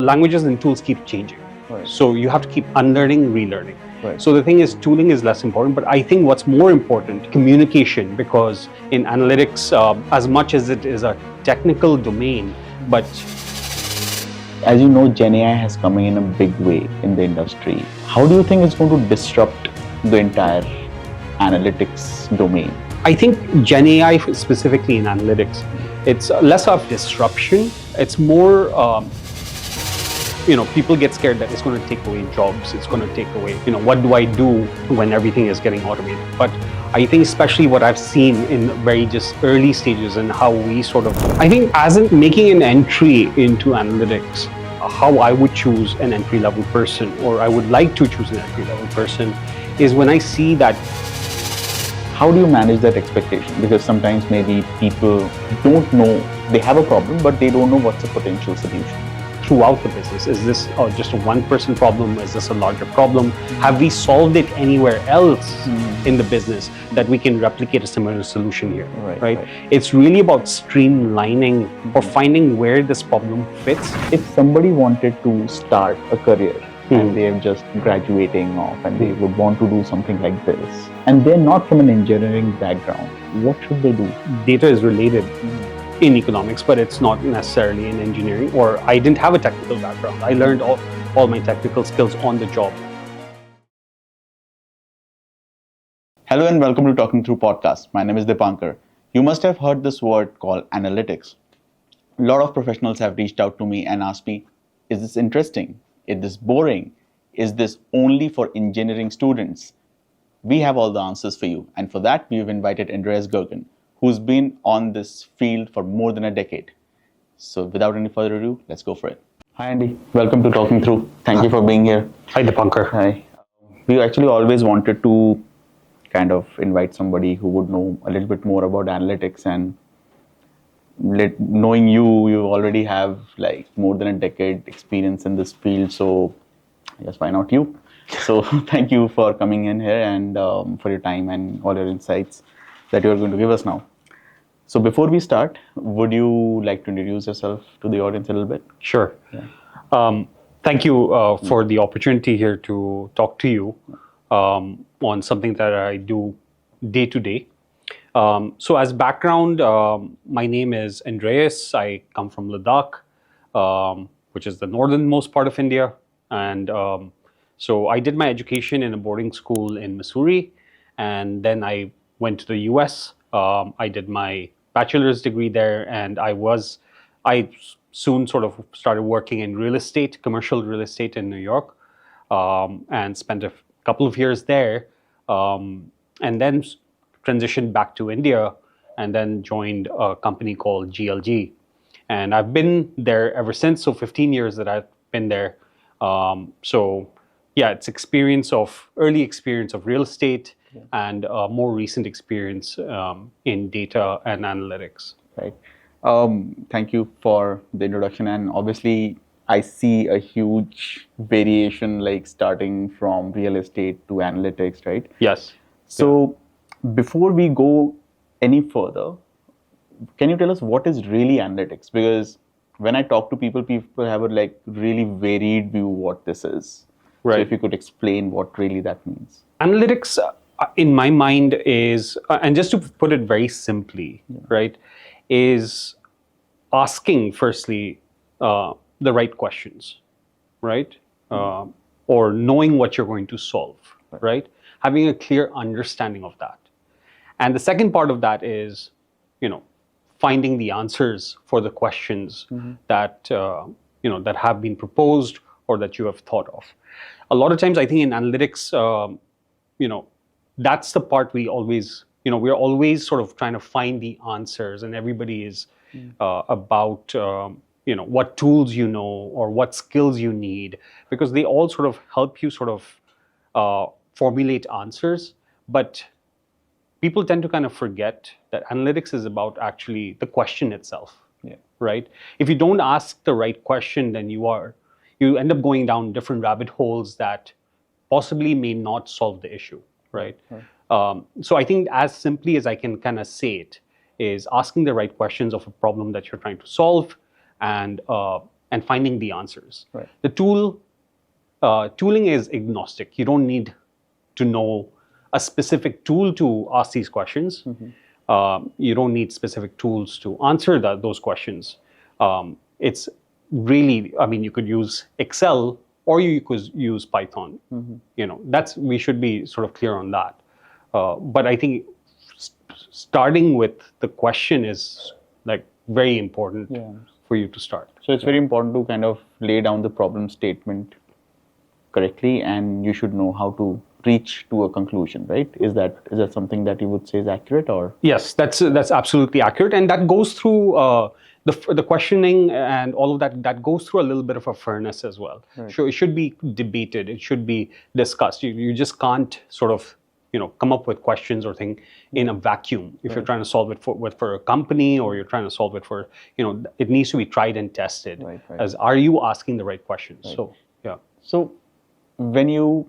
Languages and tools keep changing. Right. So you have to keep unlearning, relearning. Right. So the thing is, tooling is less important, but I think what's more important, communication, because in analytics, as much as it is a technical domain, but as you know, Gen AI has come in a big way in the industry. How do you think it's going to disrupt the entire analytics domain? I think Gen AI, specifically in analytics, it's less of disruption. It's more, people get scared that it's going to take away jobs. It's going to take away, what do I do when everything is getting automated? But I think especially what I've seen in very just early stages and how we I think as in making an entry into analytics, how I would choose an entry-level person, or I would like to choose an entry-level person, is when I see that. How do you manage that expectation? Because sometimes maybe people don't know, they have a problem, but they don't know what's a potential solution. Throughout the business, is this just a one-person problem? Is this a larger problem? Have we solved it anywhere else in the business that we can replicate a similar solution here? Right? It's really about streamlining or finding where this problem fits. If somebody wanted to start a career and they're just graduating off and they would want to do something like this, and they're not from an engineering background, what should they do? Data is related in economics, but it's not necessarily in engineering, or I didn't have a technical background. I learned all my technical skills on the job. Hello and welcome to Talking Through Podcast. My name is Dipankar. You must have heard this word called analytics. A lot of professionals have reached out to me and asked me, is this interesting? Is this boring? Is this only for engineering students? We have all the answers for you. And for that, we've invited Andreas Gergan, who's been on this field for more than a decade. So without any further ado, let's go for it. Hi, Andy. Welcome to Talking Through. Thank you for being here. Hi, Dipankar. Hi. We actually always wanted to kind of invite somebody who would know a little bit more about analytics, and knowing you already have like more than a decade experience in this field. So I guess why not you? So thank you for coming in here and for your time and all your insights that you're going to give us now. So before we start, would you like to introduce yourself to the audience a little bit? Sure. Yeah. Thank you for the opportunity here to talk to you on something that I do day to day. So as background, my name is Andreas. I come from Ladakh, which is the northernmost part of India. And so I did my education in a boarding school in Missouri, and then I went to the US. I did my bachelor's degree there, and I soon sort of started working in real estate, commercial real estate in New York, and spent a couple of years there, and then transitioned back to India, and then joined a company called GLG. And I've been there ever since, so 15 years that I've been there. So yeah, it's early experience of real estate, and more recent experience in data and analytics. Right. Thank you for the introduction. And obviously, I see a huge variation, like starting from real estate to analytics, right? Yes. So before we go any further, can you tell us what is really analytics? Because when I talk to people have a like really varied view what this is. Right. So if you could explain what really that means. Analytics, in my mind, is, and just to put it very simply, right, is asking firstly the right questions, right, or knowing what you're going to solve, right, having a clear understanding of that. And the second part of that is, finding the answers for the questions that that have been proposed or that you have thought of. A lot of times, I think in analytics, that's the part we always, we're always sort of trying to find the answers, and everybody is about, what tools or what skills you need, because they all sort of help you sort of formulate answers. But people tend to kind of forget that analytics is about actually the question itself, right? If you don't ask the right question, then you end up going down different rabbit holes that possibly may not solve the issue, right? So I think as simply as I can kind of say it is asking the right questions of a problem that you're trying to solve, and and finding the answers. Right. The tooling is agnostic. You don't need to know a specific tool to ask these questions. You don't need specific tools to answer those questions. It's really, I mean, you could use Excel or you could use Python. We should be sort of clear on that. But I think starting with the question is like very important for you to start. So it's very important to kind of lay down the problem statement correctly, and you should know how to reach to a conclusion, right? Is that something that you would say is accurate, or? Yes, that's absolutely accurate, and that goes through the questioning and all of that. That goes through a little bit of a fairness as well. Right. So it should be debated. It should be discussed. You just can't sort of come up with questions or thing in a vacuum. If you're trying to solve it for a company, or you're trying to solve it for it needs to be tried and tested. Right. As are you asking the right questions? Right. So yeah. So when you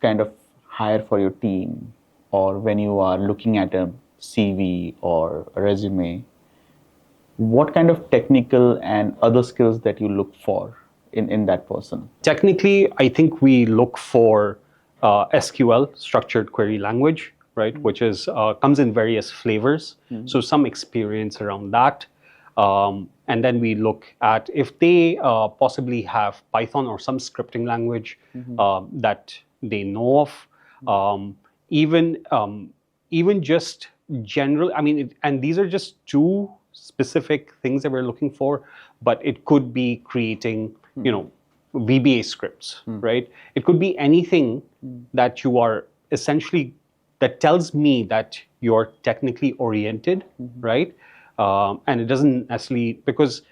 kind of hire for your team, or when you are looking at a CV or a resume, what kind of technical and other skills that you look for in that person? Technically, I think we look for SQL, structured query language, right, which is comes in various flavors. So some experience around that. And then we look at if they possibly have Python or some scripting language that they know of. Even just general, I mean, and these are just two specific things that we're looking for, but it could be creating, VBA scripts, right? It could be anything that you are essentially, that tells me that you're technically oriented, right? And it doesn't necessarily, because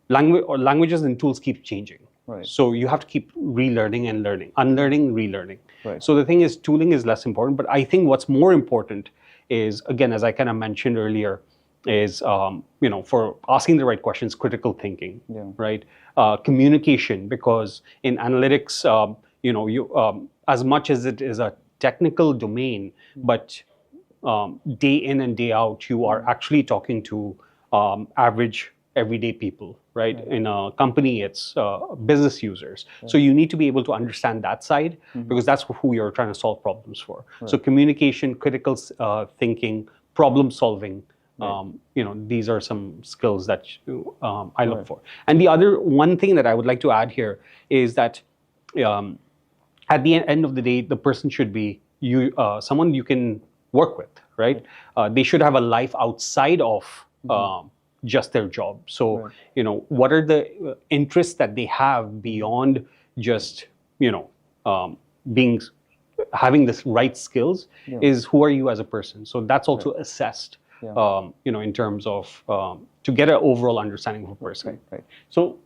languages and tools keep changing. Right. So you have to keep relearning and learning, unlearning, relearning. Right. So the thing is, tooling is less important, but I think what's more important is, again, as I kind of mentioned earlier, is for asking the right questions, critical thinking, right? Communication, because in analytics, as much as it is a technical domain, but day in and day out, you are actually talking to average everyday people, right? In a company, it's business users. So you need to be able to understand that side, because that's who you're trying to solve problems for. So communication, critical thinking, problem solving, these are some skills that I look for. And the other one thing that I would like to add here is that at the end of the day, the person should be someone you can work with, right? They should have a life outside of just their job. So, what are the interests that they have beyond just, having this right skills, is who are you as a person? So that's also assessed, in terms of, to get an overall understanding of a person. Right. So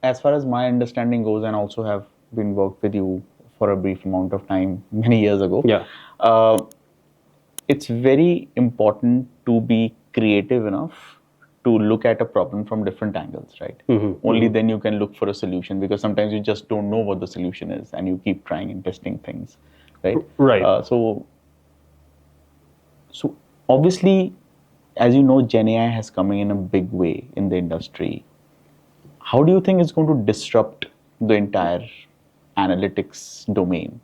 as far as my understanding goes, and also have been worked with you for a brief amount of time, many years ago. It's very important to be creative enough to look at a problem from different angles, right? Only then you can look for a solution, because sometimes you just don't know what the solution is and you keep trying and testing things, right? Right. So obviously, as you know, Gen AI has come in a big way in the industry. How do you think it's going to disrupt the entire analytics domain?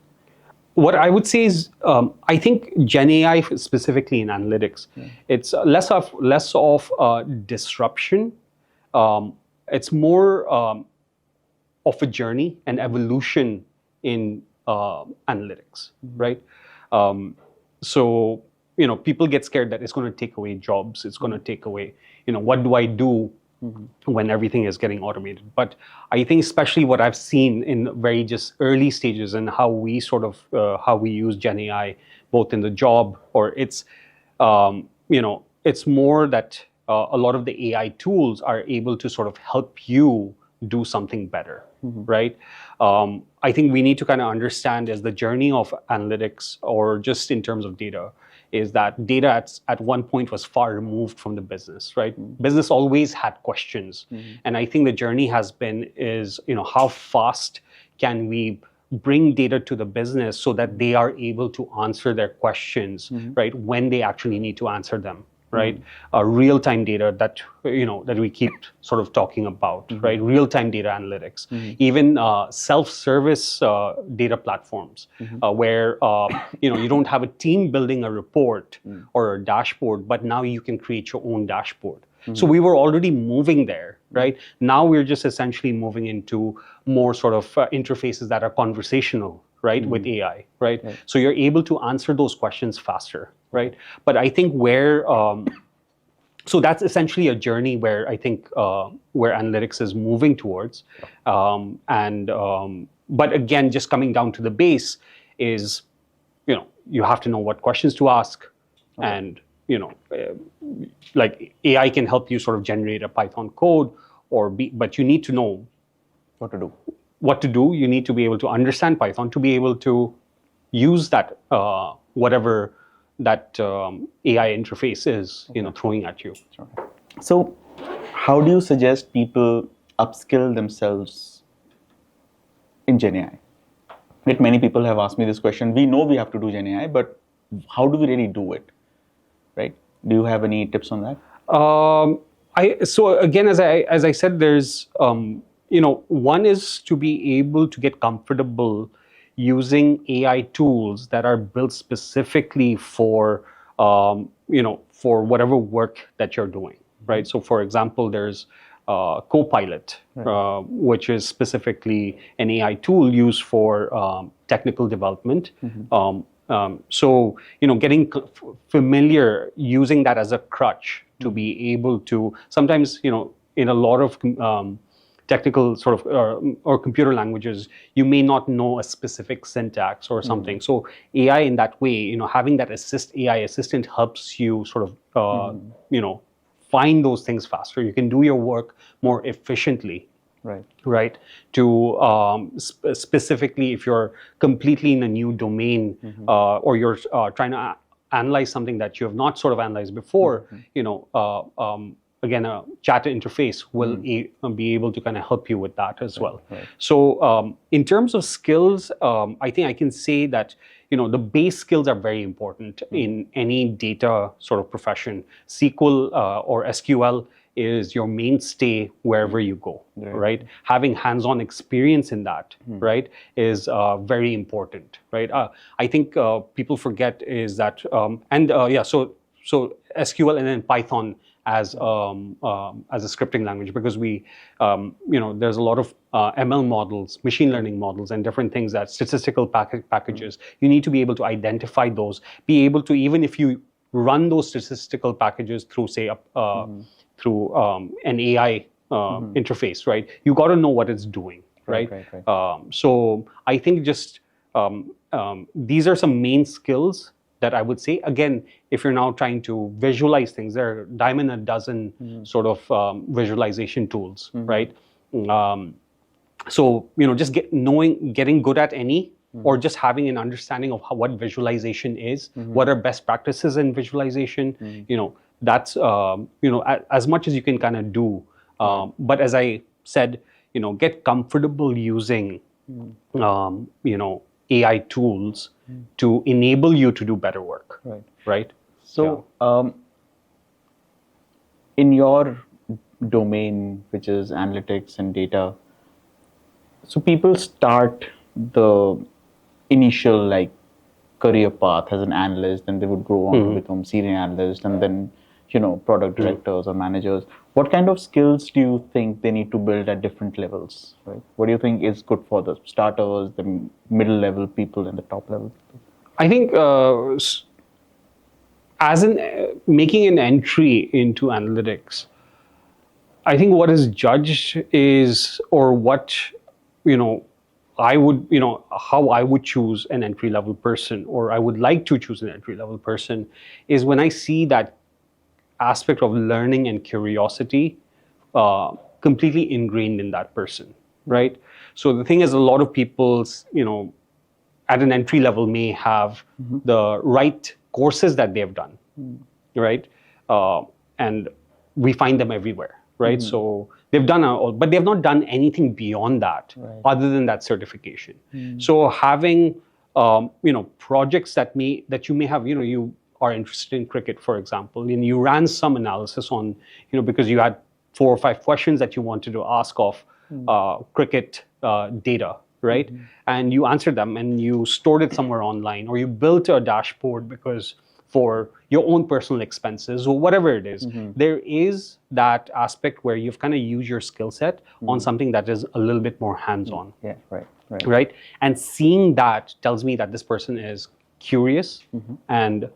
What I would say is, I think Gen AI, specifically in analytics, it's less of disruption. It's more of a journey and evolution in analytics, right? So people get scared that it's going to take away jobs. It's going to take away, what do I do when everything is getting automated? But I think especially what I've seen in very just early stages, and how we sort of how we use Gen AI, both in the job, or it's it's more that a lot of the AI tools are able to sort of help you do something better, right? I think we need to kind of understand as the journey of analytics, or just in terms of data, is that data at one point was far removed from the business, right? Business always had questions. And I think the journey has been is, how fast can we bring data to the business so that they are able to answer their questions, right, when they actually need to answer them, right? Real-time data that that we keep sort of talking about, right? Real-time data analytics, even self-service data platforms, where you don't have a team building a report or a dashboard, but now you can create your own dashboard. So we were already moving there, right? Now we're just essentially moving into more sort of interfaces that are conversational, right, with AI, right? So you're able to answer those questions faster, right? But I think where so that's essentially a journey where I think where analytics is moving towards, but again, just coming down to the base is, you have to know what questions to ask, and like AI can help you sort of generate a Python code, but you need to know What to do? What to do. You need to be able to understand Python to be able to use that whatever that AI interface is, throwing at you. Sure. So, how do you suggest people upskill themselves in GenAI? Right, many people have asked me this question. We know we have to do GenAI, but how do we really do it? Right? Do you have any tips on that? So again, as I said, there's one is to be able to get comfortable using AI tools that are built specifically for for whatever work that you're doing, right? So for example, there's Copilot, which is specifically an AI tool used for technical development. So getting familiar, using that as a crutch to be able to sometimes in a lot of technical sort of or computer languages, you may not know a specific syntax or something. So AI in that way, having that AI assistant helps you sort of find those things faster. You can do your work more efficiently. Right. To specifically, if you're completely in a new domain, or you're trying to analyze something that you have not sort of analyzed before, again, a chat interface will be able to kind of help you with that as well. So in terms of skills, I think I can say that the base skills are very important in any data sort of profession. SQL or SQL is your mainstay wherever you go, right? Having hands-on experience in that, right, is very important, right? I think people forget is that, so SQL and then Python as a scripting language, because we, there's a lot of ML models, machine learning models, and different things that statistical packages. You need to be able to identify those, be able to, even if you run those statistical packages through, say, through an AI interface, right? You got to know what it's doing, right? So I think just these are some main skills that I would say. Again, if you're now trying to visualize things, there are a dime a dozen sort of visualization tools, right? So just getting good at any, or just having an understanding of what visualization is, what are best practices in visualization, that's as much as you can kind of do. But as I said, get comfortable using AI tools to enable you to do better work. Right. So in your domain, which is analytics and data, so people start the initial career path as an analyst, and they would grow on to become senior analyst, and then product directors or managers. What kind of skills do you think they need to build at different levels? Right? What do you think is good for the starters, the middle level people, and the top level people? I think as in making an entry into analytics, I think what is judged is, or what I would, how I would choose an entry level person, or I would like to choose an entry level person, is when I see that aspect of learning and curiosity completely ingrained in that person, right? So the thing is, a lot of people, at an entry level may have the right courses that they've done, right? And we find them everywhere, right? So they've done all, but they've not done anything beyond that, other than that certification. So having projects that you may have, you are interested in cricket, for example, and you ran some analysis on, because you had 4 or 5 questions that you wanted to ask of cricket data, right? And you answered them and you stored it somewhere online, or you built a dashboard because for your own personal expenses or whatever it is. There is that aspect where you've kind of used your skill set on something that is a little bit more hands-on. Yeah, right. Right? And seeing that tells me that this person is curious and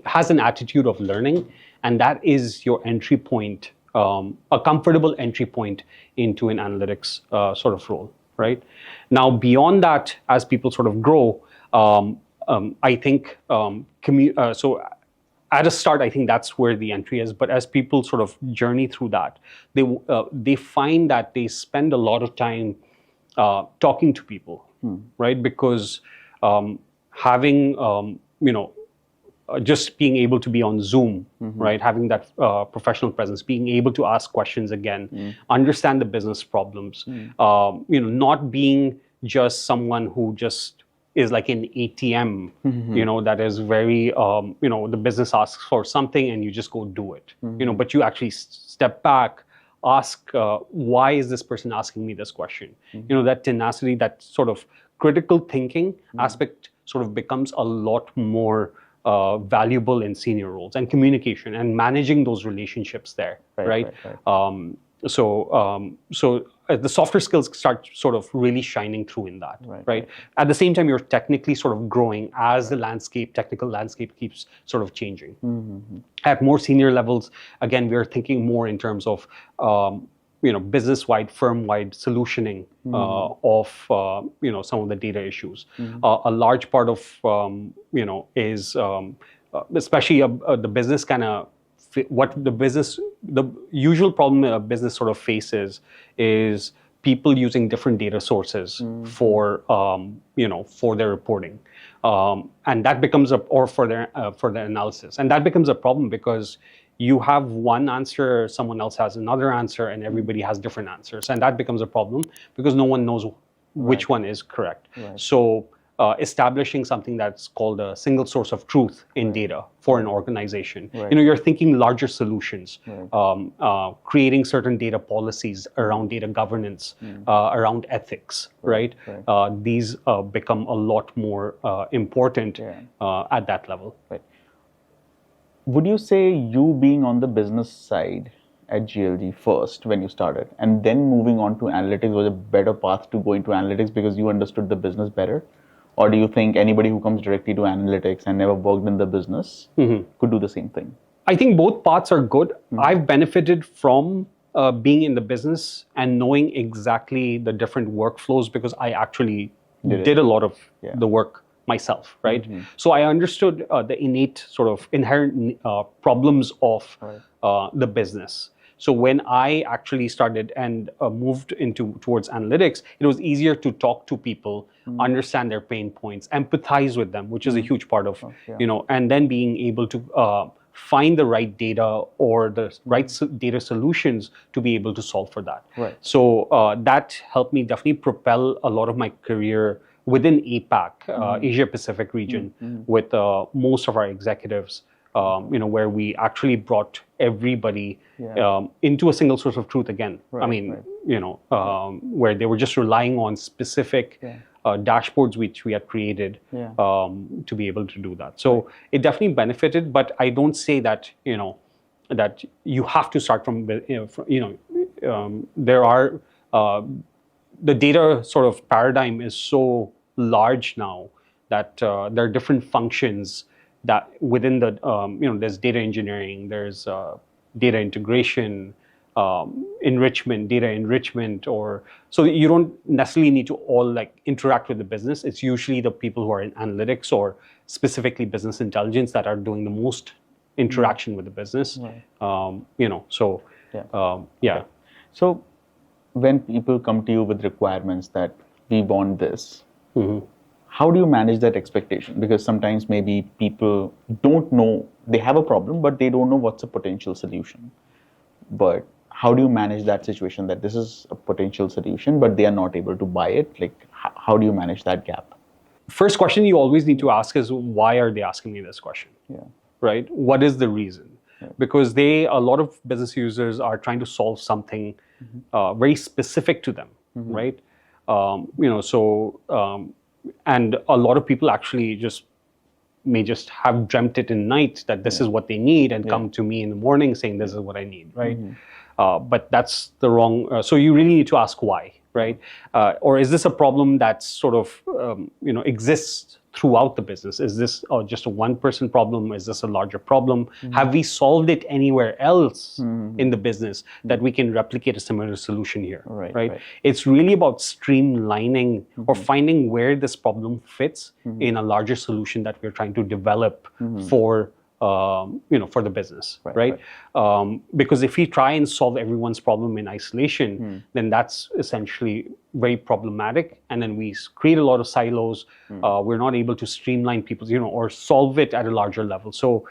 has an attitude of learning, and that is your entry point, a comfortable entry point into an analytics sort of role, right? Now, beyond that, as people sort of grow, I think so at a start, I think that's where the entry is. But as people sort of journey through that, they find that they spend a lot of time talking to people, right? Because having just being able to be on Zoom, right? Having that professional presence, being able to ask questions again, understand the business problems, not being just someone who just is like an ATM, that is very, the business asks for something and you just go do it, but you actually step back, ask, why is this person asking me this question? That tenacity, that sort of critical thinking aspect sort of becomes a lot more valuable in senior roles, and communication and managing those relationships there, right? So the softer skills start sort of really shining through in that, right? At the same time, you're technically sort of growing as the technical landscape keeps sort of changing. At more senior levels, again, we're thinking more in terms of business-wide, firm-wide solutioning of some of the data issues. A large part of is especially the business kind of the usual problem a business sort of faces is people using different data sources for their reporting, and that becomes for their analysis, and that becomes a problem because you have one answer, someone else has another answer, and everybody has different answers, and that becomes a problem because no one knows which one is correct. So establishing something that's called a single source of truth in data for an organization. You're thinking larger solutions, creating certain data policies around data governance, around ethics, right? These become a lot more important at that level. Would you say you being on the business side at GLG first when you started and then moving on to analytics was a better path to go into analytics because you understood the business better? Or do you think anybody who comes directly to analytics and never worked in the business could do the same thing? I think both paths are good. I've benefited from being in the business and knowing exactly the different workflows because I actually did a lot of the work myself, right? So I understood the innate sort of inherent problems of the business. So when I actually started and moved towards analytics, it was easier to talk to people, understand their pain points, empathize with them, which is a huge part of, and then being able to find the right data or the right data solutions to be able to solve for that. So that helped me definitely propel a lot of my career within APAC, Asia Pacific region, with most of our executives, where we actually brought everybody into a single source of truth again. Where they were just relying on specific dashboards which we had created to be able to do that. So it definitely benefited, but I don't say that that you have to start from there are the data sort of paradigm is so large now that there are different functions that within the there's data engineering, there's data integration, data enrichment, or so you don't necessarily need to all like interact with the business. It's usually the people who are in analytics or specifically business intelligence that are doing the most interaction with the business. So when people come to you with requirements that we want this, how do you manage that expectation? Because sometimes maybe people don't know, they have a problem, but they don't know what's a potential solution. But how do you manage that situation that this is a potential solution, but they are not able to buy it? Like, how do you manage that gap? first question you always need to ask is, why are they asking me this question? Yeah. Right? What is the reason? Because a lot of business users are trying to solve something very specific to them, right? And a lot of people actually may just have dreamt it in night that this is what they need and come to me in the morning saying this is what I need, right? But that's the wrong. So you really need to ask why, right? Or is this a problem that sort of exists throughout the business? Is this just a one-person problem? Is this a larger problem? Have we solved it anywhere else in the business that we can replicate a similar solution here? Right? It's really about streamlining or finding where this problem fits in a larger solution that we're trying to develop for the business, right? Because if we try and solve everyone's problem in isolation, then that's essentially very problematic, and then we create a lot of silos. We're not able to streamline people's, or solve it at a larger level. So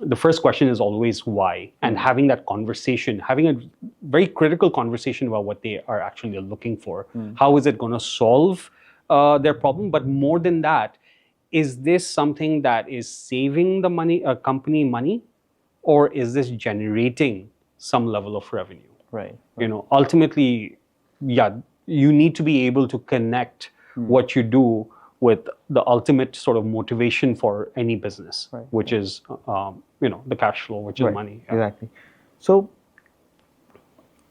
the first question is always why, and having that conversation, having a very critical conversation about what they are actually looking for. How is it going to solve their problem? But more than that, is this something that is saving the company money, or is this generating some level of revenue? Right. Ultimately, you need to be able to connect what you do with the ultimate sort of motivation for any business, which is the cash flow, which is money. Exactly. So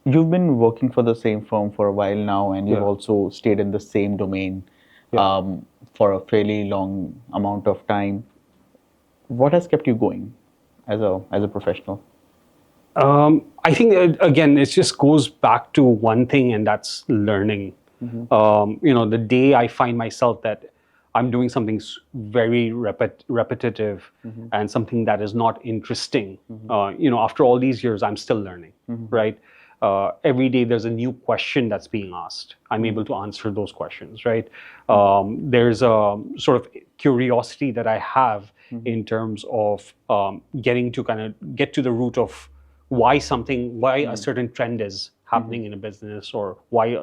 you've been working for the same firm for a while now, and you've also stayed in the same domain for a fairly long amount of time. What has kept you going as a professional? I think again, it just goes back to one thing, and that's learning. The day I find myself that I'm doing something very repetitive and something that is not interesting, after all these years, I'm still learning, right? Every day there's a new question that's being asked. I'm able to answer those questions, right? There's a sort of curiosity that I have in terms of getting to kind of get to the root of why a certain trend is happening in a business, or why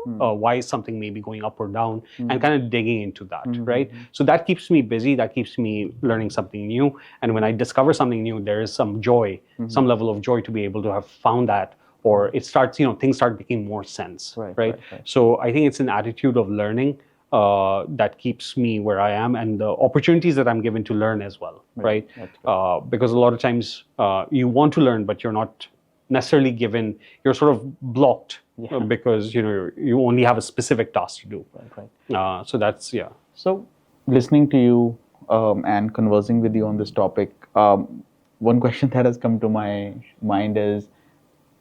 why is something maybe going up or down, and kind of digging into that, right? So that keeps me busy, that keeps me learning something new. And when I discover something new, there is some joy, some level of joy to be able to have found that, or it starts, things start making more sense, right? So I think it's an attitude of learning that keeps me where I am, and the opportunities that I'm given to learn as well, right? Because a lot of times you want to learn, but you're not necessarily given, you're sort of blocked because you only have a specific task to do. So that's So listening to you and conversing with you on this topic, one question that has come to my mind is,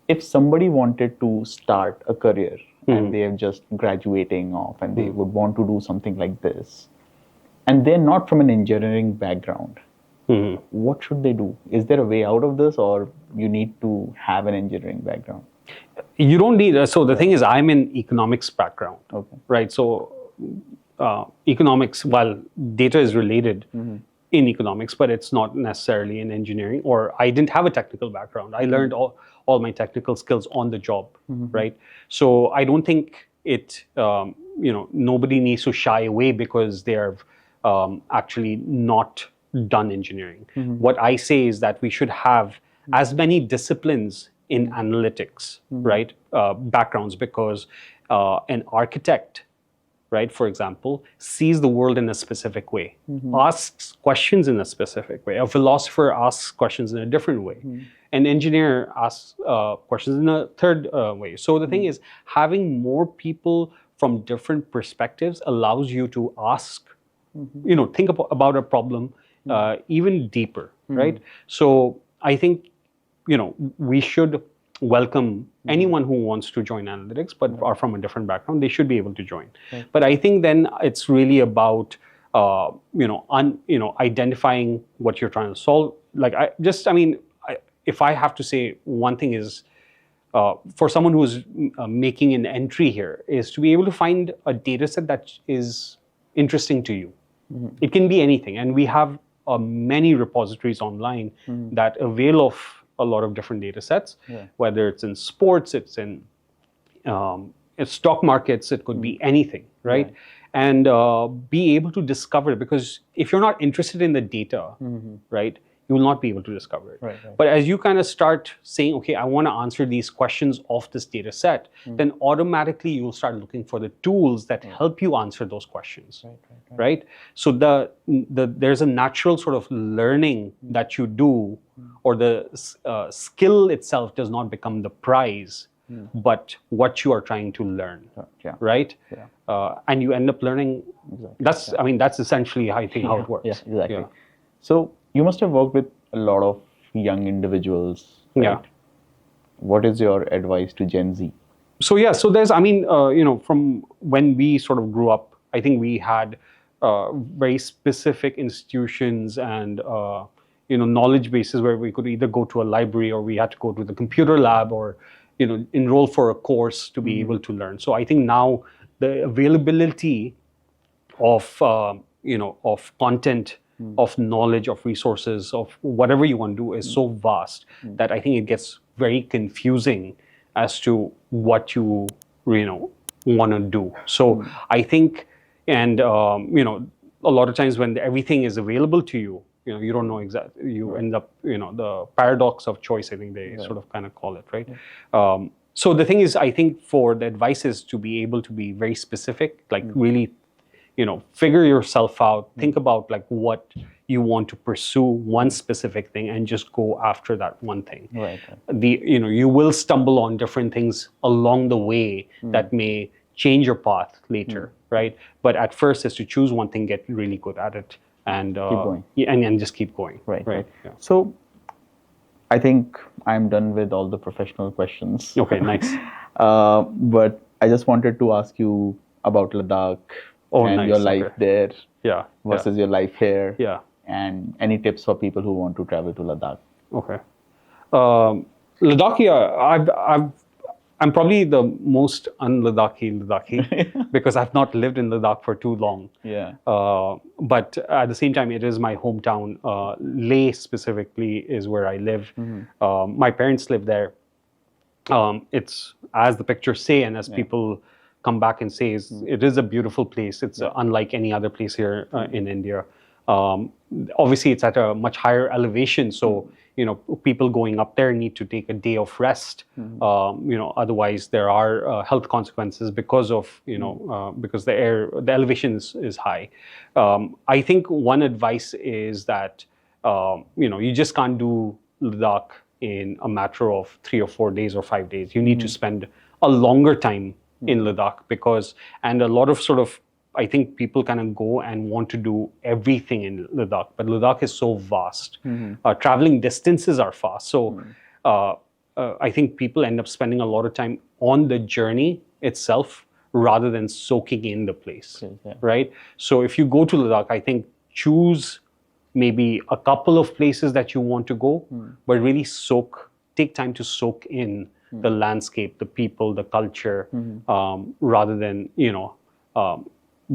if somebody wanted to start a career and they are just graduating off and they would want to do something like this, and they're not from an engineering background, what should they do? Is there a way out of this, or you need to have an engineering background? You don't need. So the thing is, I'm in economics background, right? So economics, while data is related in economics, but it's not necessarily in engineering. Or I didn't have a technical background. I learned all my technical skills on the job, right? So I don't think nobody needs to shy away because they're actually not done engineering. What I say is that we should have as many disciplines in analytics, right? Backgrounds, because an architect, right, for example, sees the world in a specific way, asks questions in a specific way. A philosopher asks questions in a different way. An engineer asks questions in a third way. So the thing is, having more people from different perspectives allows you to ask, think about a problem even deeper, right? So I think, we should welcome anyone who wants to join analytics, but are from a different background. They should be able to join. But I think then it's really about identifying what you're trying to solve. If I have to say one thing is, for someone who's making an entry here, is to be able to find a data set that is interesting to you. It can be anything, and we have many repositories online that avail of a lot of different data sets, whether it's in sports, it's in it's stock markets, it could be anything, right? Right. And be able to discover it, because if you're not interested in the data, right, you will not be able to discover it. Right, right. But as you kind of start saying, okay, I want to answer these questions of this data set, then automatically you'll start looking for the tools that help you answer those questions, right? So there's a natural sort of learning that you do, or the skill itself does not become the prize, but what you are trying to learn, Yeah. right? Yeah. And you end up learning. That's I mean, that's essentially I think how it works. Yeah, exactly. So you must have worked with a lot of young individuals, right? Yeah. What is your advice to Gen Z? So yeah, so there's, I mean, from when we sort of grew up, I think we had very specific institutions and knowledge bases where we could either go to a library, or we had to go to the computer lab, or enroll for a course to be able to learn. So I think now the availability of of content, of knowledge, of resources, of whatever you want to do is so vast that I think it gets very confusing as to what you want to do. So I think, and a lot of times when everything is available to you, you don't know exactly. You end up, the paradox of choice, I think they sort of kind of call it, right? So the thing is, I think for the advice is to be able to be very specific, like really, figure yourself out, think about like what you want to pursue, one specific thing, and just go after that one thing. Right. You will stumble on different things along the way that may change your path later, right? But at first is to choose one thing, get really good at it, and Keep going. and just keep going. Right. Yeah. So I think I'm done with all the professional questions. Okay, nice. But I just wanted to ask you about Ladakh and nice. your life there Yeah. versus your life here. Yeah. And any tips for people who want to travel to Ladakh? Okay. Ladakh, I'm probably the most un-Ladakhi because I've not lived in Ladakh for too long. Yeah. But at the same time, it is my hometown. Leh specifically is where I live. My parents live there. It's, as the pictures say, and as people come back and say, it is a beautiful place. It's unlike any other place here in India. Obviously, it's at a much higher elevation, so people going up there need to take a day of rest. Otherwise, there are health consequences because of because the elevation is high. I think one advice is that you just can't do Ladakh in a matter of 3 or 4 days or 5 days. You need to spend a longer time in Ladakh, and a lot of sort of, I think people kind of go and want to do everything in Ladakh, but Ladakh is so vast. Traveling distances are fast. So I think people end up spending a lot of time on the journey itself rather than soaking in the place, right? So if you go to Ladakh, I think choose maybe a couple of places that you want to go, but really take time to soak in the landscape, the people, the culture, rather than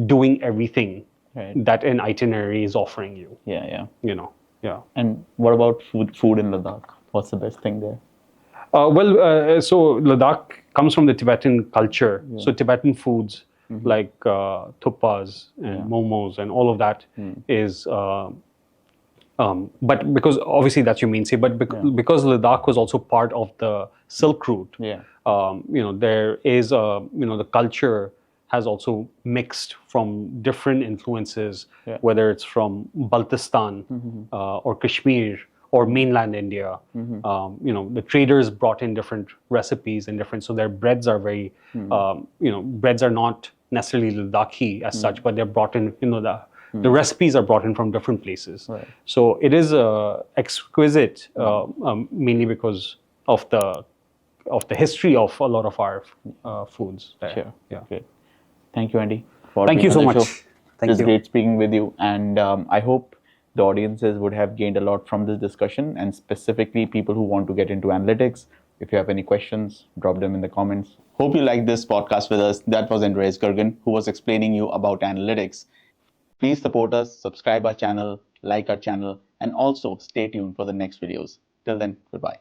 doing everything that an itinerary is offering you. Yeah. Yeah. And what about food in Ladakh? What's the best thing there? So Ladakh comes from the Tibetan culture. So Tibetan foods like thuppas and momos and all of that is. But because obviously that's your mainstay, but because Ladakh was also part of the Silk Route, there is the culture has also mixed from different influences, whether it's from Baltistan or Kashmir or mainland India. The traders brought in different recipes and different, so their breads are very, breads are not necessarily Ladakhi as such, but they're brought in, the recipes are brought in from different places. So it is exquisite, mainly because of the history of a lot of our foods there. Sure. Yeah. Great. Thank you, Andy. Thank you so much. It was great speaking with you, and I hope the audiences would have gained a lot from this discussion, and specifically people who want to get into analytics. If you have any questions, drop them in the comments. Hope you liked this podcast with us. That was Andreas Gergan, who was explaining you about analytics. Please support us, subscribe our channel, like our channel, and also stay tuned for the next videos. Till then, goodbye.